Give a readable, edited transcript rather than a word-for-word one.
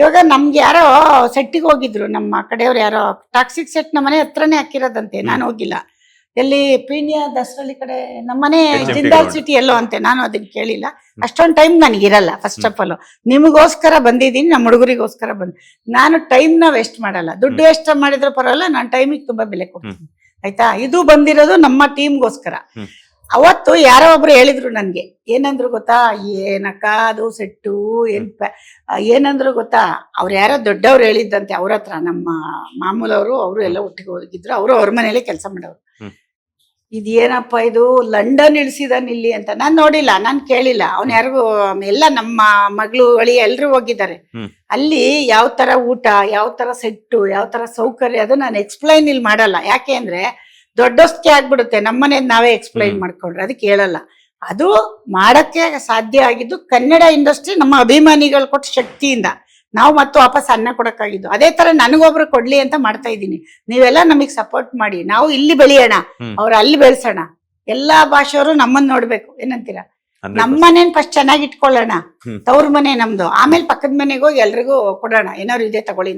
ಇವಾಗ ನಮ್ಗೆ ಯಾರೋ ಸೆಟ್ಟಿಗೆ ಹೋಗಿದ್ರು, ನಮ್ಮ ಕಡೆಯವ್ರು ಯಾರೋ ಟಾಕ್ಸಿಕ್ ಸೆಟ್ ನಮ್ಮ ಮನೆ ಹತ್ರನೇ ಹಾಕಿರೋದಂತೆ. ನಾನು ಹೋಗಿಲ್ಲ. ಎಲ್ಲಿ ಪೀಣ್ಯ ದಸರಳ್ಳಿ ಕಡೆ ನಮ್ಮನೆ HMT ಜಿಂದಾಲ್ ರೋಡ್. ಸಿಟಿ ಎಲ್ಲೋ ಅಂತೆ. ನಾನು ಅದನ್ನ ಕೇಳಿಲ್ಲ. ಅಷ್ಟೊಂದು ಟೈಮ್ ನನಗಿರಲ್ಲ. ಫಸ್ಟ್ ಆಫ್ ಆಲ್ ನಿಮಗೋಸ್ಕರ ಬಂದಿದ್ದೀನಿ, ನಮ್ಮ ಹುಡುಗರಿಗೋಸ್ಕರ ನಾನು ಟೈಮ್ನ ವೇಸ್ಟ್ ಮಾಡಲ್ಲ. ದುಡ್ಡು ವೇಸ್ಟ್ ಮಾಡಿದ್ರೆ ಪರವಾಗಿಲ್ಲ, ನಾನು ಟೈಮಿಗೆ ತುಂಬಾ ಬೆಲೆ ಕೊಡ್ತೀನಿ. ಆಯ್ತಾ? ಇದು ಬಂದಿರೋದು ನಮ್ಮ ಟೀಮ್ಗೋಸ್ಕರ. ಅವತ್ತು ಯಾರೋ ಒಬ್ರು ಹೇಳಿದ್ರು ನನ್ಗೆ, ಏನಂದ್ರು ಗೊತ್ತಾ, ಏನಕ್ಕ ಅದು ಸೆಟ್ಟು ಏನಂದ್ರು ಗೊತ್ತಾ, ಅವ್ರು ಯಾರೋ ದೊಡ್ಡವ್ರು ಹೇಳಿದ್ದಂತೆ ಅವ್ರ ಹತ್ರ, ನಮ್ಮ ಮಾಮೂಲವರು, ಅವರು ಎಲ್ಲ ಒಟ್ಟಿಗೆ ಹೋಗಿದ್ರು. ಅವರು ಅವ್ರ ಮನೇಲಿ ಕೆಲಸ ಮಾಡೋರು. ಇದೇನಪ್ಪ ಇದು ಲಂಡನ್ ಇಳಿಸಿದಾನ ಇಲ್ಲಿ ಅಂತ. ನಾನ್ ನೋಡಿಲ್ಲ, ನಾನ್ ಕೇಳಿಲ್ಲ. ಅವ್ನ ಯಾರಿಗೂ ಎಲ್ಲ ನಮ್ಮ ಮಗಳು ಅಳಿ ಎಲ್ರು ಹೋಗಿದ್ದಾರೆ. ಅಲ್ಲಿ ಯಾವ ತರ ಊಟ, ಯಾವ ತರ ಸೆಟ್ಟು, ಯಾವ ತರ ಸೌಕರ್ಯ, ಅದು ನಾನು ಎಕ್ಸ್ಪ್ಲೈನ್ ಇಲ್ಲಿ ಮಾಡಲ್ಲ. ಯಾಕೆ ಅಂದ್ರೆ ದೊಡ್ಡಷ್ಟೇ ಆಗ್ಬಿಡುತ್ತೆ. ನಮ್ಮನೆ ನಾವೇ ಎಕ್ಸ್ಪ್ಲೈನ್ ಮಾಡ್ಕೊಂಡ್ರೆ ಅದಕ್ಕೆ ಹೇಳಲ್ಲ. ಅದು ಮಾಡಕ್ಕೆ ಸಾಧ್ಯ ಆಗಿದ್ದು ಕನ್ನಡ ಇಂಡಸ್ಟ್ರಿ ನಮ್ಮ ಅಭಿಮಾನಿಗಳು ಕೊಟ್ಟ ಶಕ್ತಿಯಿಂದ. ನಾವು ಮತ್ತು ವಾಪಸ್ ಅನ್ನ ಕೊಡಕ್ಕಾಗಿದ್ದು. ಅದೇ ತರ ನನಗೊಬ್ರು ಕೊಡ್ಲಿ ಅಂತ ಮಾಡ್ತಾ ಇದ್ದೀನಿ. ನೀವೆಲ್ಲ ನಮಗ್ ಸಪೋರ್ಟ್ ಮಾಡಿ, ನಾವು ಇಲ್ಲಿ ಬೆಳೆಯೋಣ, ಅವ್ರು ಅಲ್ಲಿ ಬೆಳೆಸೋಣ. ಎಲ್ಲಾ ಭಾಷೆಯವರು ನಮ್ಮನ್ನ ನೋಡ್ಬೇಕು. ಏನಂತೀರಾ? ನಮ್ಮನೇನ್ ಫಸ್ಟ್ ಚೆನ್ನಾಗಿ ಇಟ್ಕೊಳ್ಳೋಣ. ತವ್ರ ಮನೆ ನಮ್ದು, ಆಮೇಲೆ ಪಕ್ಕದ ಮನೆಗೆ ಹೋಗಿ ಎಲ್ರಿಗೂ ಕೊಡೋಣ. ಏನಾದ್ರು ಇದೆ ತಗೊಳ್ಳಿ.